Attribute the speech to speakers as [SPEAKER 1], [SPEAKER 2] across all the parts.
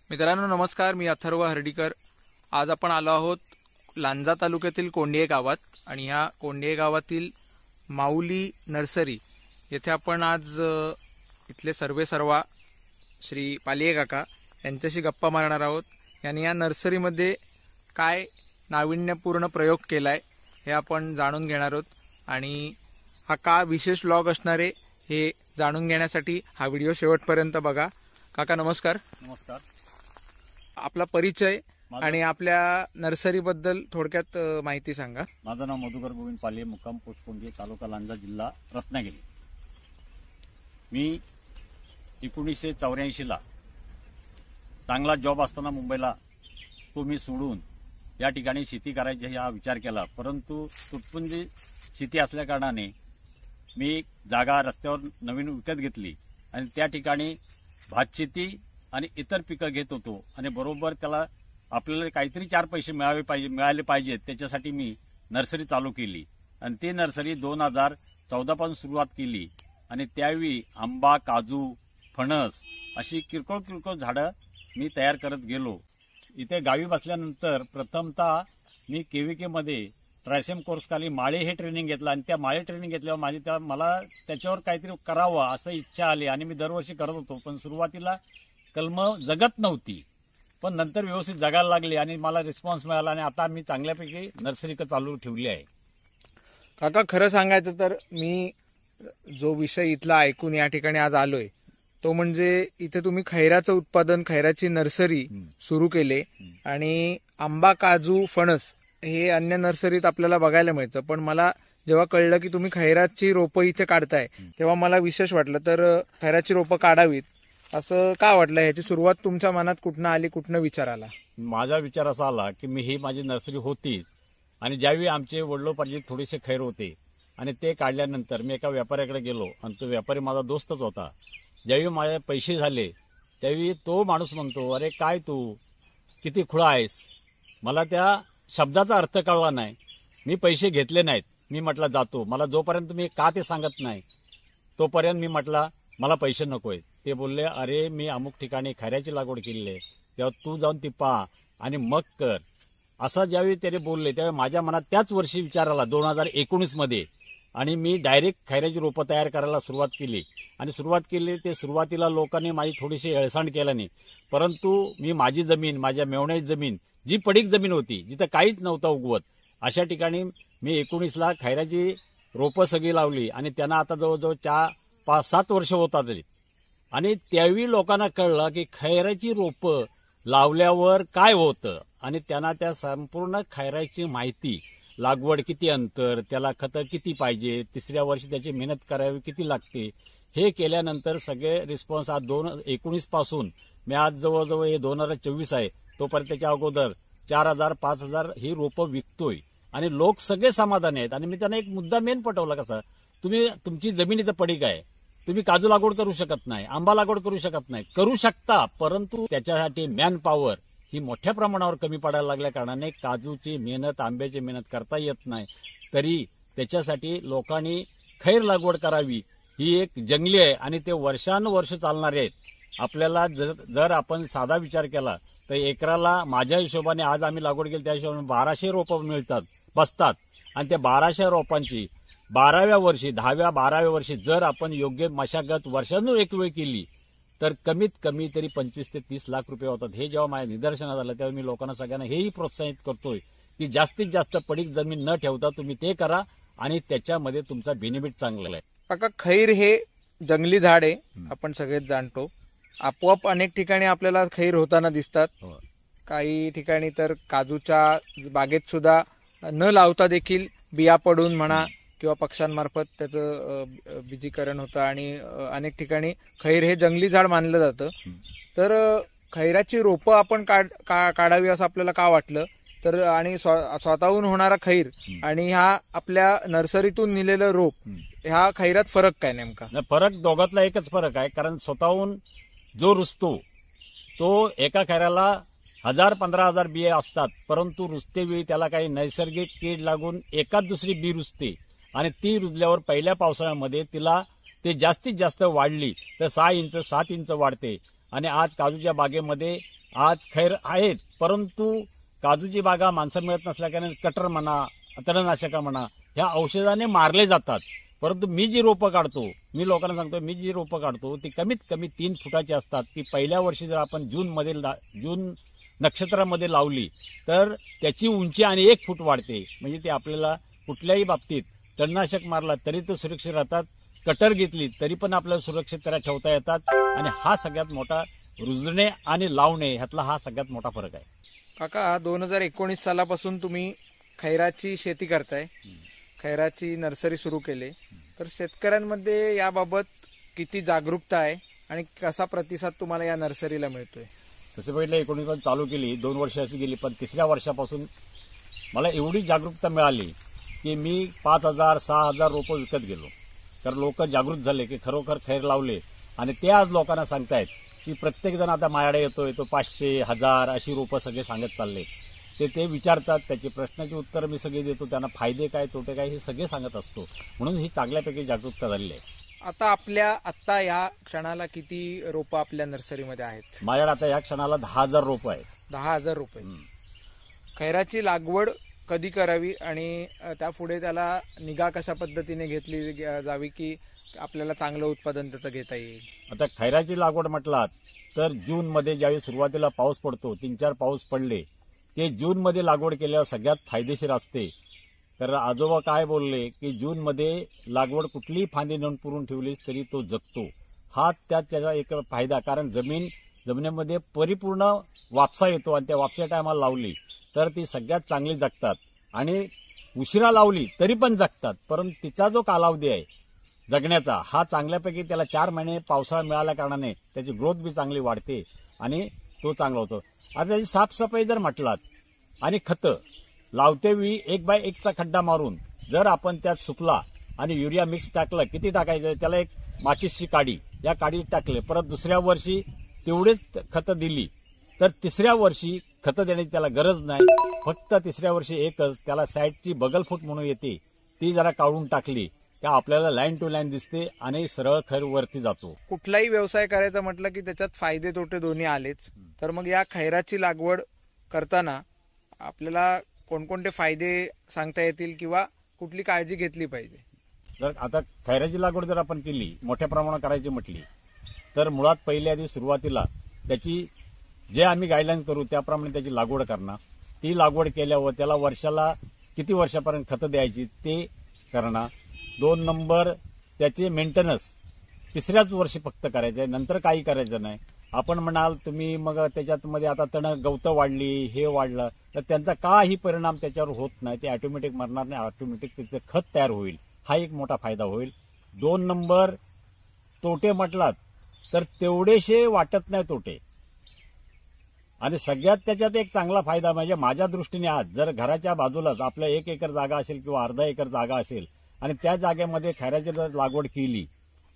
[SPEAKER 1] मित्रांनो नमस्कार, मी अथर्व हर्डीकर। आज आपण आलो आहोत लांजा तालुक्यातील कोंडिये गावात आणि ह्या कोंडिये गावातील माऊली नर्सरी येथे आपण आज इथले सर्वेसर्वा श्री पालिये काका यांच्याशी गप्पा मारणार आहोत। यांनी या नर्सरीमध्ये काय नाविन्यपूर्ण प्रयोग केलाय हे आपण जाणून घेणार आहोत आणि हा का विशेष व्लॉग असणार आहे हे जाणून घेण्यासाठी हा व्हिडिओ शेवटपर्यंत बघा। काका नमस्कार।
[SPEAKER 2] नमस्कार।
[SPEAKER 1] आपला परिचय आणि आपल्या नर्सरी बद्दल थोडक्यात माहिती सांगा।
[SPEAKER 2] माझं नाव मधुकर गोविंद पालिये, मुक्काम पोस्ट कोंडिये, तालुका लांजा, जिल्हा रत्नागिरी। मी 1984 ला चांगला जॉब असताना मुंबईला तो मी सोडून या ठिकाणी शेती करायची हा विचार केला, परंतु तुटपुंजी शेती असल्या कारणाने मी जागा रस्त्यावर नवीन विकत घेतली आणि त्या ठिकाणी भातशेती आणि इतर पिकं घेत होतो आणि बरोबर त्याला आपल्याला काहीतरी 4 पैसे मिळाले पाहिजेत त्याच्यासाठी मी नर्सरी चालू केली आणि ती नर्सरी 2014 पासून सुरुवात केली आणि त्यावेळी आंबा, काजू, फणस अशी किरकोळ झाडं मी तयार करत गेलो। इथे गावी बसल्यानंतर प्रथमतः मी केव्हीके मध्ये ट्रायसेम कोर्स खाली माळे हे ट्रेनिंग घेतलं आणि त्या माळे ट्रेनिंग घेतल्यावर मला त्याच्यावर काहीतरी करावं असं इच्छा आली आणि मी दरवर्षी करत होतो, पण सुरुवातीला कलम जगत नव्हती, पण नंतर व्यवस्थित जगायला लागली आणि मला रिस्पॉन्स मिळाला आणि आता मी चांगल्यापैकी नर्सरी चालू ठेवली आहे।
[SPEAKER 1] काका खरं सांगायचं तर मी जो विषय इथला ऐकून या ठिकाणी आज आलोय तो म्हणजे इथे तुम्ही खैराचं उत्पादन, खैराची नर्सरी सुरू केले आणि आंबा, काजू, फणस हे अन्य नर्सरीत आपल्याला बघायला मिळतं, पण मला जेव्हा कळलं की तुम्ही खैराची रोपं इथे काढताय तेव्हा मला विशेष वाटलं। तर खैराची रोपं काढावीत असं का वाटलं? ह्याची सुरुवात तुमच्या मनात कुठनं आली, कुठनं विचार आला?
[SPEAKER 2] माझा विचार असा आला की मी ही माझी नर्सरी होतीच आणि ज्यावेळी आमचे वडिलोपार्जित थोडेसे खैर होते आणि ते काढल्यानंतर मी एका व्यापाऱ्याकडे गेलो आणि तो व्यापारी माझा दोस्तच होता। ज्यावेळी माझे पैसे झाले त्यावेळी तो माणूस म्हणतो, अरे काय तू किती खुळा आहेस। मला त्या शब्दाचा अर्थ कळला नाही, मी पैसे घेतले नाहीत। मी म्हटलं जातो, मला जोपर्यंत मी का ते सांगत नाही तोपर्यंत मी म्हटलं मला पैसे नकोय। ते बोलले, अरे मी अमुक ठिकाणी खैराची लागवड केली आहे, तेव्हा तू जाऊन ती पहा आणि मग कर। असं ज्यावेळी त्याने बोलले त्यावेळी माझ्या मनात त्याच वर्षी विचार आला 2019 मध्ये आणि मी डायरेक्ट खैराची रोपं तयार करायला सुरुवात केली आणि ते सुरुवातीला लोकांनी माझी थोडीशी हेळसांड केल्याने, परंतु मी माझी जमीन, माझ्या मेवण्याची जमीन जी पडीक जमीन होती जिथं काहीच नव्हतं उगवत अशा ठिकाणी मी 19 ला खैराची रोपं सगळी लावली आणि त्यांना आता जवळजवळ 5-7 वर्ष होतात आणि त्यावेळी लोकांना कळलं की खैराची रोपं लावल्यावर काय होतं आणि त्यांना त्या संपूर्ण खैराची माहिती, लागवड किती अंतर, त्याला खतं किती पाहिजे, तिसऱ्या वर्षी त्याची मेहनत करावी किती लागते, हे केल्यानंतर सगळे रिस्पॉन्स आज 2019 पासून मी आज जवळजवळ हे 2024 आहे तोपर्यंत त्याच्या अगोदर 4000-5000 ही रोपं विकतोय आणि लोक सगळे समाधानी आहेत। आणि मी त्यांना एक मुद्दा मेन पटवला, कसा तुमची जमीन इथं पडीक आहे, तुम्ही काजू लागवड करू शकत नाही, आंबा लागवड करू शकत नाही, करू शकता परंतु त्याच्यासाठी मॅन पॉवर ही मोठ्या प्रमाणावर कमी पडायला लागल्या कारणाने काजूची मेहनत, आंब्याची मेहनत करता येत नाही, तरी त्याच्यासाठी लोकांनी खैर लागवड करावी। ही एक जंगली आहे आणि ते वर्षानुवर्ष चालणारे आहेत। आपल्याला जर आपण साधा विचार केला तर एकराला माझ्या हिशोबाने आज आम्ही लागवड केली त्या हिशोबाने 1200 रोपं बसतात आणि त्या 1200 रोपांची 12व्या वर्षी, 10व्या-12व्या वर्षी जर आपण योग्य मशागत वर्षांनी एक वेळ केली तर कमीत कमी तरी 25 ते 30 लाख रुपये होतात। हे जेव्हा माझ्या निदर्शनात आलं तेव्हा मी लोकांना सगळ्यांना हेही प्रोत्साहित करतोय की जास्तीत जास्त पडीक जमीन न ठेवता तुम्ही ते करा आणि त्याच्यामध्ये तुमचा बेनिफिट चांगला आहे।
[SPEAKER 1] काका खैर हे जंगली झाड आहे, आपण सगळेच जाणतो। आपोआप अनेक ठिकाणी आपल्याला खैर होताना दिसतात, काही ठिकाणी तर काजूच्या बागेत सुद्धा न लावता देखील बिया पडून म्हणा किंवा पक्ष्यांमार्फत त्याचं बीजीकरण होतं आणि अनेक ठिकाणी खैर हे जंगली झाड मानलं जातं। तर खैराची रोपं आपण काढावी असं आपल्याला का वाटलं? तर आणि स्वतःहून होणारा खैर आणि ह्या आपल्या नर्सरीतून नेलेलं रोप, ह्या खैरात फरक काय नेमका?
[SPEAKER 2] फरक दोघातला एकच फरक आहे, कारण स्वतःहून जो रुजतो तो एका खैराला 1000-15,000 बिये असतात, परंतु रुजते वेळी त्याला काही नैसर्गिक कीड लागून एकाच दुसरी बी रुजते आणि ती रुजल्यावर पहिल्या पावसाळ्यामध्ये तिला ते जास्तीत जास्त वाढली तर 6 इंच 7 इंच वाढते आणि आज काजूच्या बागेमध्ये आज खैर आहेत, परंतु काजूची बागा माणसं मिळत नसल्याकारणे कटर म्हणा, तणनाशका म्हणा, ह्या औषधाने मारले जातात. परंतु मी जी रोपं काढतो, मी लोकांना सांगतो, मी जी रोपं काढतो ती कमीत कमी 3 फुटाची असतात. ती पहिल्या वर्षी जर आपण जून नक्षत्रामध्ये लावली तर त्याची उंची आणि 1 फूट वाढते. म्हणजे ते आपल्याला कुठल्याही बाबतीत तणनाशक मारला तरी तो सुरक्षित राहतात, कटर घेतली तरी पण आपल्याला सुरक्षित त्याला ठेवता येतात. आणि हा सगळ्यात मोठा रुजणे आणि लावणे ह्यातला हा सगळ्यात मोठा फरक आहे.
[SPEAKER 1] काका 2019 सालापासून तुम्ही खैराची शेती करताय, खैराची नर्सरी सुरू केली, तर शेतकऱ्यांमध्ये याबाबत किती जागरूकता आहे आणि कसा प्रतिसाद तुम्हाला या नर्सरीला मिळतोय?
[SPEAKER 2] तसं बघितलं 19 चालू केली, 2 वर्ष अशी गेली, पण 3ऱ्या वर्षापासून मला एवढी जागरूकता मिळाली की मी 5,000 6,000 रोपं विकत गेलो. तर लोक जागृत झाले की खरोखर खैर लावले. आणि ते आज लोकांना सांगतायत की प्रत्येक जण आता माझ्याकडे येतोय, तो 500 1000 अशी रोपं सगळे सांगत चालले. ते विचारतात, त्याची प्रश्नाची उत्तर मी सगळे देतो, त्यांना फायदे काय तोटे काय हे सगळे सांगत असतो. म्हणून ही चांगल्यापैकी जागरूकता झालेली आहे.
[SPEAKER 1] आता या क्षणाला किती रोपं आपल्या नर्सरीमध्ये आहेत?
[SPEAKER 2] माझ्याकडे आता या क्षणाला 10,000 रोपं आहेत.
[SPEAKER 1] 10,000 रुपये. खैराची लागवड कधी करावी आणि त्यापुढे त्याला निगा कशा पद्धतीने घेतली जावी की आपल्याला चांगलं उत्पादन त्याचं घेता येईल?
[SPEAKER 2] आता खैराची लागवड म्हटलात तर जूनमध्ये ज्यावेळी सुरुवातीला पाऊस पडतो, 3-4 पाऊस पडले, ते जूनमध्ये लागवड केल्यावर सगळ्यात फायदेशीर असते. तर आजोबा काय बोलले की जूनमध्ये लागवड कुठलीही फांदी नेऊन पुरून ठेवलीस तरी तो जगतो. हा त्याचा एक फायदा, कारण जमिनीमध्ये परिपूर्ण वापसा येतो आणि त्या वापसा टायमाला लावली तर ती सगळ्यात चांगली जगतात. आणि उशिरा लावली तरी पण जगतात, परंतु तिचा जो कालावधी आहे जगण्याचा हा चांगल्यापैकी, त्याला 4 महिने पावसाळा मिळाल्या कारणाने त्याची ग्रोथ बी चांगली वाढते आणि तो चांगला होतो. आता त्याची साफसफाई जर म्हटलात आणि खतं लावतेवेळी 1x1 चा खड्डा मारून जर आपण त्यात सुफला आणि युरिया मिक्स टाकलं, किती टाकायचं, त्याला एक माचीसची काडी, या काडी टाकले, परत दुसऱ्या वर्षी तेवढेच खतं दिली तर 3ऱ्या वर्षी खतं देण्याची त्याला गरज नाही. फक्त 3ऱ्या वर्षी एकच त्याला साईडची बगलफूट म्हणून येते, ती जरा काढून टाकली त्या आपल्याला लाईन टू लाईन दिसते आणि सरळ खैर वरती जातो.
[SPEAKER 1] कुठलाही व्यवसाय करायचा म्हटलं की त्याच्यात फायदे तोटे दोन्ही आलेच. तर मग या खैराची लागवड करताना आपल्याला कोणकोणते फायदे सांगता येतील किंवा कुठली काळजी घेतली पाहिजे?
[SPEAKER 2] जर आता खैराची लागवड जर आपण केली, मोठ्या प्रमाणात करायची म्हटली, तर मुळात पहिल्या आधी सुरुवातीला त्याची जे आम्ही गाईडलाईन करू त्याप्रमाणे त्याची लागवड करणार. ती लागवड केल्यावर त्याला वर्षाला किती वर्षापर्यंत खतं द्यायची ते करणार. 2 नंबर त्याचे मेंटेनन्स 3ऱ्याच वर्षी फक्त करायचं आहे, नंतर काही करायचं नाही. आपण म्हणाल तुम्ही मग त्याच्यामध्ये आता गवतं वाढली, हे वाढलं, तर त्यांचा काही परिणाम त्याच्यावर होत नाही, ते ऑटोमॅटिक मरणार नाही, ऑटोमॅटिक तिथे खत तयार होईल. हा एक मोठा फायदा होईल. 2 नंबर तोटे म्हटलात तर तेवढेशे वाटत नाही तोटे. आणि सगळ्यात त्याच्यात एक चांगला फायदा म्हणजे माझ्या दृष्टीने आज जर घराच्या बाजूलाच आपल्या 1 एकर जागा असेल किंवा अर्धा एकर जागा असेल आणि त्या जागेमध्ये खैराची जर लागवड केली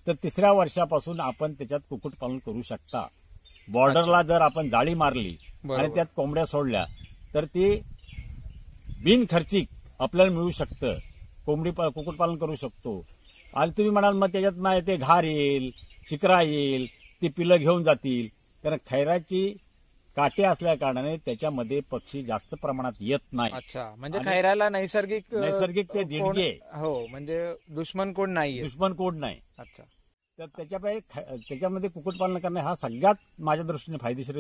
[SPEAKER 2] तर 3ऱ्या वर्षापासून आपण त्याच्यात कुक्कुटपालन करू शकता. बॉर्डरला जर आपण जाळी मारली आणि त्यात कोंबड्या सोडल्या तर ते बिनखर्चिक आपल्याला मिळू शकतं. कुक्कुटपालन करू शकतो. आणि तुम्ही म्हणाल मग त्याच्यात ते घार येईल, शिकरा येईल, ती पिलं घेऊन जातील, कारण खैराची काटे असल्या कारणाने त्याच्यामध्ये पक्षी जास्त प्रमाणात येत नाही.
[SPEAKER 1] अच्छा, म्हणजे खैराला नैसर्गिक
[SPEAKER 2] ते देणगी आहे.
[SPEAKER 1] हो, म्हणजे दुश्मन कोण नाही.
[SPEAKER 2] अच्छा, तर त्याच्यामध्ये कुक्कुटपालन करणं हा सगळ्यात माझ्या दृष्टीने फायदेशीर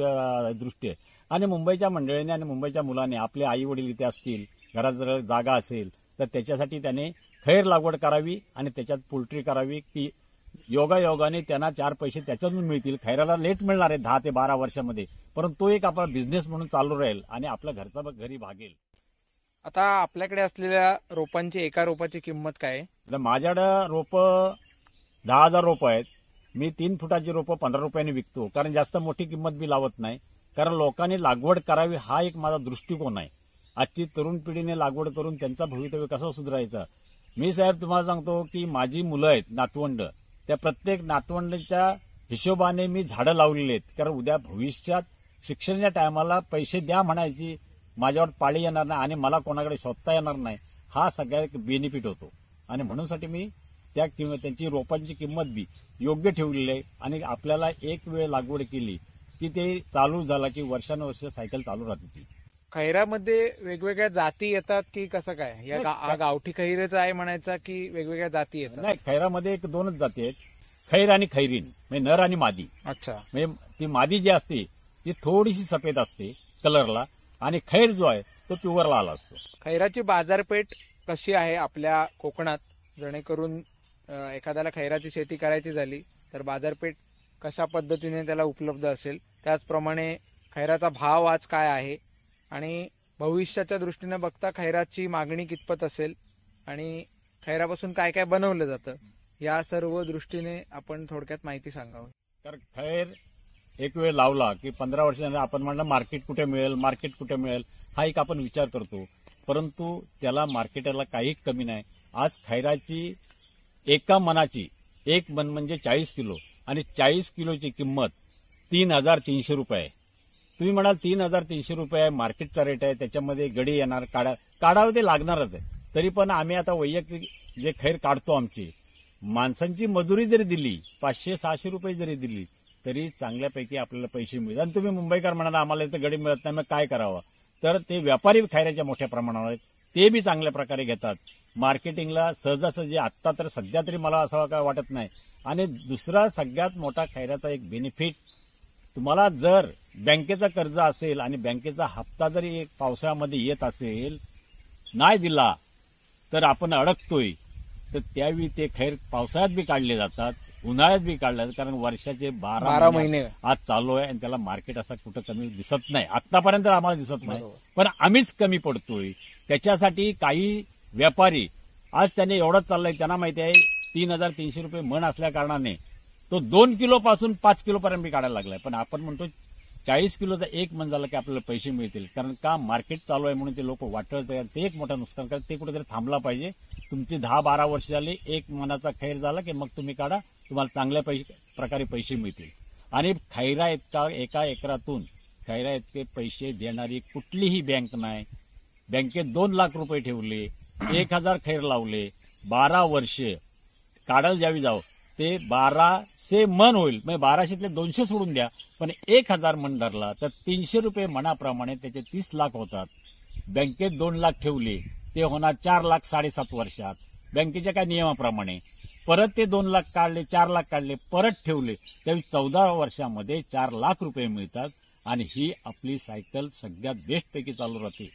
[SPEAKER 2] दृष्टी आहे. आणि मुंबईच्या मंडळीने आणि मुंबईच्या मुलाने आपले आई वडील इथे असतील, घरात जर जागा असेल तर त्याच्यासाठी त्याने खैर लागवड करावी आणि त्याच्यात पोल्ट्री करावी की योगायोगाने त्यांना 4 पैसे त्याच्यातून मिळतील. खैराला लेट मिळणार आहे 10 ते 12 वर्षामध्ये, परंतु तो एक आपला बिझनेस म्हणून चालू राहील आणि आपल्या घरचा घरी भागेल.
[SPEAKER 1] आता आपल्याकडे असलेल्या रोपांची एका रोपाची किंमत काय आहे?
[SPEAKER 2] जर माझ्याकडे रोपं 10,000 रोपं आहेत, मी 3 फुटाची रोपं 15 रुपयांनी विकतो, कारण जास्त मोठी किंमत बी लावत नाही. कारण लोकांनी लागवड करावी हा एक माझा दृष्टिकोन आहे. आजची तरुण पिढीने लागवड करून त्यांचा भवितव्य कसं सुधारायचं. मी साहेब तुम्हाला सांगतो की माझी मुलं आहेत नातवंड, त्या प्रत्येक नातवंडाच्या हिशोबाने मी झाडं लावलेली आहेत. कारण उद्या भविष्यात शिक्षणाच्या टायमाला पैसे द्या म्हणायची माझ्यावर पाळी येणार नाही आणि मला कोणाकडे शोधता येणार नाही. हा सगळ्यात बेनिफिट होतो. आणि म्हणूनसाठी मी त्यांची रोपांची किंमत बी योग्य ठेवलेली आहे. आणि आपल्याला एक वेळ लागवड केली की ते चालू झाला की वर्षानुवर्ष सायकल चालू राहते ती.
[SPEAKER 1] खैरामध्ये वेगवेगळ्या जाती येतात की कसं काय? हा गावठी खैरच आहे म्हणायचा की वेगवेगळ्या जाती येतात?
[SPEAKER 2] नाही, खैरामध्ये एक दोनच जाती आहेत, खैर आणि खैरीन, म्हणजे नर आणि मादी.
[SPEAKER 1] अच्छा.
[SPEAKER 2] म्हणजे ती मादी जी असते ती थोडीशी सफेद असते कलरला, आणि खैर जो आहे तो प्युअर लाल असतो.
[SPEAKER 1] खैराची बाजारपेठ कशी आहे आपल्या कोकणात, जेणेकरून एखाद्याला खैराची शेती करायची झाली तर बाजारपेठ कशा पद्धतीने त्याला उपलब्ध असेल, त्याचप्रमाणे खैराचा भाव आज काय आहे आणि भविष्याच्या दृष्टीने बघता खैराची मागणी कितपत असेल आणि खैरापासून काय काय बनवलं जातं, या सर्व दृष्टीने आपण थोडक्यात माहिती सांगावी.
[SPEAKER 2] तर खैर एक वेळ लावला की 15 वर्षानंतर आपण म्हणलं मार्केट कुठे मिळेल हा एक आपण विचार करतो, परंतु त्याला मार्केटला काही कमी नाही. आज खैराची एका मनाची, एक मन म्हणजे 40 किलो, आणि 40 किलोची किंमत 3,300 रुपये आहे. तुम्ही म्हणाल 3,300 रुपये मार्केटचा रेट आहे, त्याच्यामध्ये गडी येणार, काढावं ते लागणारच आहे. तरी पण आम्ही आता वैयक्तिक जे खैर काढतो आमची माणसांची मजुरी जरी दिली, 500-600 रुपये जरी दिली, तरी चांगल्यापैकी आपल्याला पैसे मिळतात. आणि तुम्ही मुंबईकर म्हणाला आम्हाला इथं गडी मिळत नाही, मग काय करावं? तर ते व्यापारी खैराच्या मोठ्या प्रमाणावर आहेत, ते बी चांगल्या प्रकारे घेतात. मार्केटिंगला सहजासहजी आत्ता तर सध्या तरी मला असं काय वाटत नाही. आणि दुसरा सगळ्यात मोठा खैराचा एक बेनिफिट, तुम्हाला जर बँकेचा कर्ज असेल आणि बँकेचा हप्ता जरी एक पावसाळ्यामध्ये येत असेल, नाही दिला तर आपण अडकतोय, तर त्यावेळी ते खैर पावसाळ्यात बी काढले जातात, उन्हाळ्यात बी काढले जातात, कारण वर्षाचे 12 महिने आज चालू आहे आणि त्याला मार्केट असा कुठं कमी दिसत नाही. आतापर्यंत आम्हाला दिसत नाही, पण आम्हीच कमी पडतोय. त्याच्यासाठी काही व्यापारी आज त्याने एवढंच चाललंय, त्यांना माहिती आहे 3,300 रुपये मन असल्या कारणाने तो 2 किलो पासून 5 किलो पर्यंत काढायला लागलाय. पण आपण म्हणतो 40 किलोचा एक मन झाला की आपल्याला पैसे मिळतील, कारण का मार्केट चालू आहे म्हणून ते लोक वाटत, ते एक मोठं नुकसान करत. ते कुठेतरी थांबला पाहिजे. तुमची 10-12 वर्ष झाली, एक मनाचा खैर झाला की मग तुम्ही काढा, तुम्हाला चांगल्या प्रकारे पैसे मिळतील. आणि खैरा इतका एका एकरातून खैरा इतके पैसे देणारी कुठलीही बँक नाही. बँकेत 2 लाख रुपये ठेवले, 1,000 खैर लावले, 12 वर्ष काढायला ज्यावेळी जाऊ ते 1200 मन होईल. म्हणजे 1200तले 200 सोडून द्या, पण 1,000 मन धरला तर 300 रुपये मनाप्रमाणे त्याचे 30 लाख होतात. बँकेत 2 लाख ठेवले, ते होणार 4 लाख 7.5 वर्षात बँकेच्या काय नियमाप्रमाणे. परत ते 2 लाख काढले, 4 लाख काढले, परत ठेवले, त्यावेळी 14 वर्षामध्ये 4 लाख रुपये मिळतात. आणि ही आपली सायकल सगळ्यात बेस्टपैकी चालू राहते,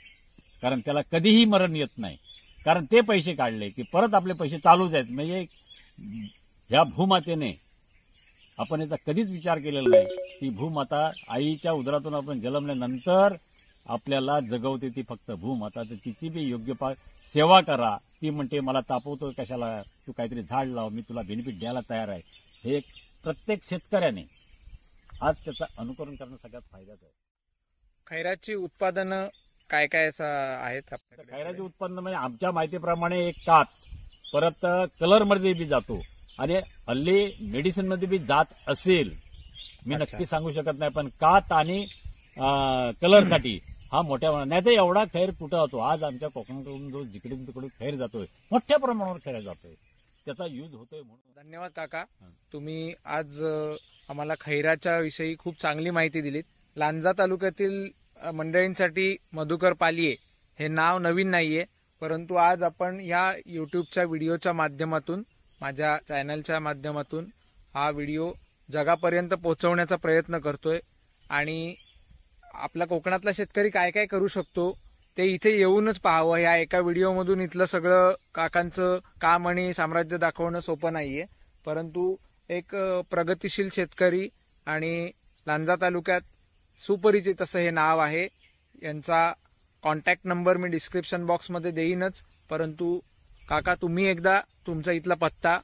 [SPEAKER 2] कारण त्याला कधीही मरण येत नाही. कारण ते पैसे काढले की परत आपले पैसे चालूच आहेत. म्हणजे ह्या भूमातेने आपण याचा कधीच विचार केलेला नाही की भूमाता आईच्या उदरातून आपण जन्मल्यानंतर आपल्याला जगवते ती फक्त भूमाता. तर तिची बी योग्य सेवा करा. ती म्हणते मला तापवतो कशाला, तू काहीतरी झाड लाव, मी तुला बेनिफिट द्यायला तयार आहे. हे प्रत्येक शेतकऱ्याने आज त्याचं अनुकरण करणं सगळ्यात फायद्याचं आहे.
[SPEAKER 1] खैराची उत्पादनं काय काय असं आहेत आपल्याकडे?
[SPEAKER 2] खैराचे उत्पन्न म्हणजे आमच्या माहितीप्रमाणे एक कात, परत कलरमध्ये बी जातो, आणि हल्ली मेडिसिनमध्ये बी जात असेल, मी नक्की सांगू शकत नाही, पण कात आणि कलरसाठी हा मोठ्या, नाही तर एवढा खैर कुठं होतो. आज आमच्या कोकणातून जो जिकडे तिकडे खैर जातोय, मोठ्या प्रमाणावर खैर जातोय, त्याचा यूज होतोय. म्हणून
[SPEAKER 1] धन्यवाद काका, तुम्ही आज आम्हाला खैराच्या विषयी खूप चांगली माहिती दिलीत. लांजा तालुक्यातील मंडळींसाठी मधुकर पालिये हे नाव नवीन नाहीये, परंतु आज आपण या युट्यूबच्या व्हिडिओच्या माध्यमातून, माझ्या चॅनलच्या माध्यमातून हा व्हिडिओ जगापर्यंत पोहोचवण्याचा प्रयत्न करतोय. आणि आपला कोकणातला शेतकरी काय काय करू शकतो ते इथे येऊनच पाहावं. या एका व्हिडिओमधून इथलं सगळं काकांचं काम आणि साम्राज्य दाखवणं सोपं नाहीये, परंतु एक प्रगतिशील शेतकरी आणि लांजा तालुक्यात सुपरिचित असं हे नाव आहे. यांचा कॉन्टॅक्ट नंबर मी डिस्क्रिप्शन बॉक्समध्ये देईनच, परंतु काका तुम्ही एकदा तुमचा इथला पत्ता,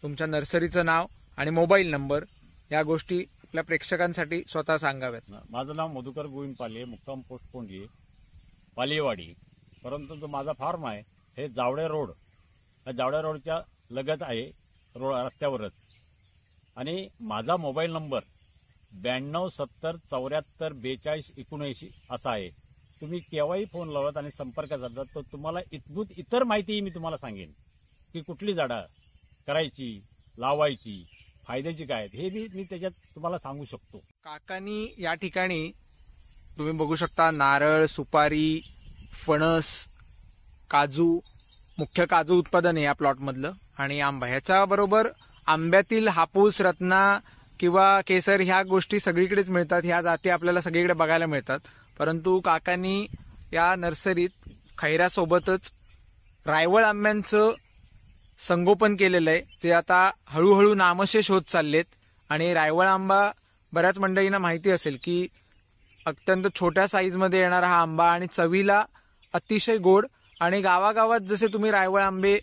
[SPEAKER 1] तुमच्या नर्सरीचं नाव आणि मोबाईल नंबर या गोष्टी आपल्या प्रेक्षकांसाठी स्वतः सांगाव्यात.
[SPEAKER 2] माझं नाव मधुकर गोविंद पालिये, मुक्काम पोस्ट कोंडली, पालियेवाडी. परंतु जो माझा फार्म आहे हे जावडे रोड, या जावडे रोडच्या लगत आहे, रस्त्यावरच. आणि माझा मोबाईल नंबर 92 70 74 42 79 असा आहे. तुम्ही केव्हाही फोन लावलात आणि संपर्क साधलात तर तुम्हाला इतर माहितीही मी तुम्हाला सांगेन की कुठली झाडं करायची, लावायची, फायद्याची काय आहेत हे बी मी त्याच्यात तुम्हाला सांगू शकतो.
[SPEAKER 1] काकांनी या ठिकाणी तुम्ही बघू शकता नारळ, सुपारी, फणस, काजू, मुख्य काजू उत्पादन आहे या प्लॉटमधलं, आणि आंबा. ह्याच्याबरोबर आंब्यातील हापूस, रत्ना किंवा केसर ह्या गोष्टी सगळीकडेच मिळतात, ह्या जाती आपल्याला सगळीकडे बघायला मिळतात. परंतु काकांनी या नर्सरीत खैरासोबतच रायवळ आंब्यांचं संगोपन केलेलं आहे, जे आता हळूहळू नामशेष होत चाललेत. आणि रायवळ आंबा बऱ्याच मंडळींना माहिती असेल की अत्यंत छोट्या साईजमध्ये येणारा हा आंबा आणि चवीला अतिशय गोड. आणि गावागावात जसे तुम्ही रायवळ आंबे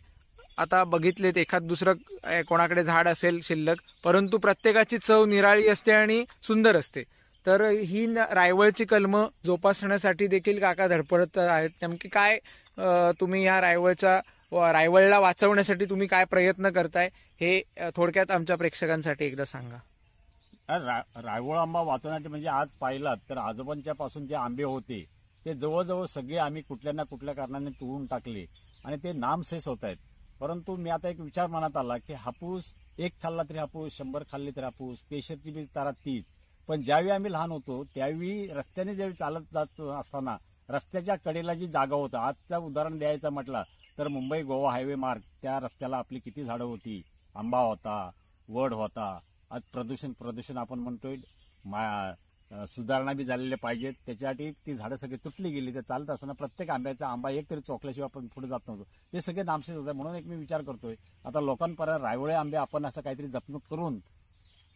[SPEAKER 1] आता बघितलेत, एखाद दुसरं कोणाकडे झाड असेल शिल्लक, परंतु प्रत्येकाची चव निराळी असते आणि सुंदर असते. तर ही रायवळची कलमं जोपासण्यासाठी देखील काका धडपडत आहेत. नेमकी काय तुम्ही या रायवळला वाचवण्यासाठी तुम्ही काय प्रयत्न करताय हे थोडक्यात आमच्या प्रेक्षकांसाठी एकदा सांगा.
[SPEAKER 2] रायवळ आंबा वाचवण्यासाठी म्हणजे आज पाहिलात तर आजोबांच्या पासून जे आंबे होते ते जवळजवळ सगळे आम्ही कुठल्या ना कुठल्या कारणाने तोडून टाकले आणि ते नामशेष होत आहेत. परंतु मी आता एक विचार मनात आला की हापूस एक खाल्ला तरी हापूस, 100 खाल्ले तरी हापूस, केशरची बी तारा तीच. पण ज्यावेळी आम्ही लहान होतो त्यावेळी रस्त्याने ज्यावेळी चालत जात असताना रस्त्याच्या कडेला जी जागा होतं, आजचं उदाहरण द्यायचं म्हटलं तर मुंबई गोवा हायवे मार्ग, त्या रस्त्याला आपली किती झाडं होती, आंबा होता, वड होता. आज प्रदूषण आपण म्हणतोय, सुधारणा बी झालेल्या पाहिजेत, त्याच्यासाठी ती झाडं सगळी तुटली गेली. तर चालत असताना प्रत्येक आंब्याचा आंबा एक तरी चोखल्याशिवाय आपण पुढे जात नव्हतो, ते सगळे नामशेष होते. म्हणून एक मी विचार करतोय आता लोकांपर्यंत रायवळे आंबे आपण असं काहीतरी जपणूक करून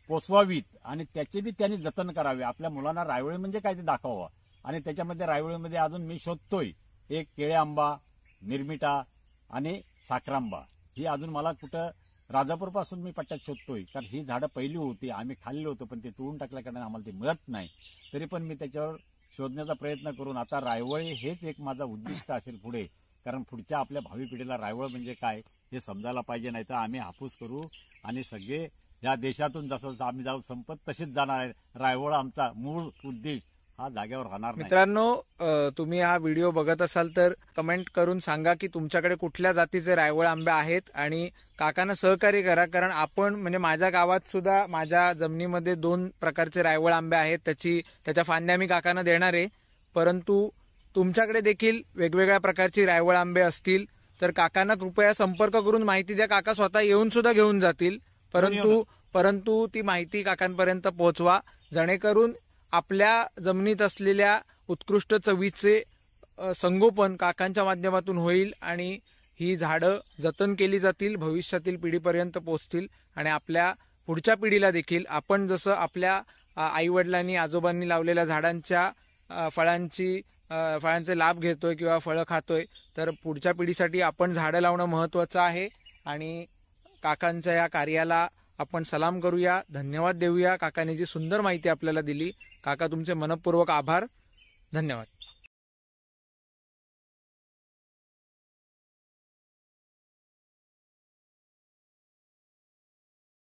[SPEAKER 2] पोचवावीत आणि त्याचे बी त्यांनी जतन करावे. आपल्या मुलांना रायवळे म्हणजे काय ते दाखवावं. आणि त्याच्यामध्ये रायवळीमध्ये अजून मी शोधतोय एक केळे आंबा, मिरमिटा आणि साखरांबा. ही अजून मला कुठं राजापूर पासून मी पट्ट्यात शोधतोय, कारण ही झाडं पहिली होती, आम्ही खाल्ली होतो, पण ते तोडून टाकल्या कारण आम्हाला ते मिळत नाही. तरी पण मी त्याच्यावर शोधण्याचा प्रयत्न करून आता रायवळी हेच एक माझा उद्दिष्ट असेल पुढे, कारण पुढच्या आपल्या भावी पिढीला रायवळ म्हणजे काय हे समजायला पाहिजे. नाही तर आम्ही हापूस करू आणि सगळे या देशातून जसं आम्ही जाऊ संपत तसेच जाणार आहे. रायवळ आमचा मूळ उद्देश हा जागेवर राहणार नाही.
[SPEAKER 1] मित्रांनो, तुम्ही हा व्हिडिओ बघत असाल तर कमेंट करून सांगा की तुमच्याकडे कुठल्या जातीचे रायवळ आंबे आहेत आणि काकांना सहकार्य करा. कारण आपण म्हणजे माझ्या गावात सुद्धा माझ्या जमिनीमध्ये 2 प्रकारचे रायवळ आंबे आहेत, त्याच्या फांद्या मी काकांना देणार आहे. परंतु तुमच्याकडे देखील वेगवेगळ्या प्रकारची रायवळ आंबे असतील तर काकांना कृपया संपर्क करून माहिती द्या. काका स्वतः येऊन सुद्धा घेऊन जातील, परंतु ती माहिती काकांपर्यंत पोहोचवा, जेणेकरून आपल्या जमिनीत असलेल्या उत्कृष्ट चवीचे संगोपन काकांच्या माध्यमातून होईल आणि ही झाडं जतन केली जातील, भविष्यातील पिढीपर्यंत पोहोचतील आणि आपल्या पुढच्या पिढीला देखील आपण जसं आपल्या आईवडिलांनी आजोबांनी लावलेल्या झाडांच्या फळांचे लाभ घेतोय किंवा फळं खातोय, तर पुढच्या पिढीसाठी आपण झाडं लावणं महत्वाचं आहे. आणि काकांच्या या कार्याला आपण सलाम करूया, धन्यवाद देऊया. काकांनी जी सुंदर माहिती आपल्याला दिली, काका तुमचे मनपूर्वक आभार, धन्यवाद.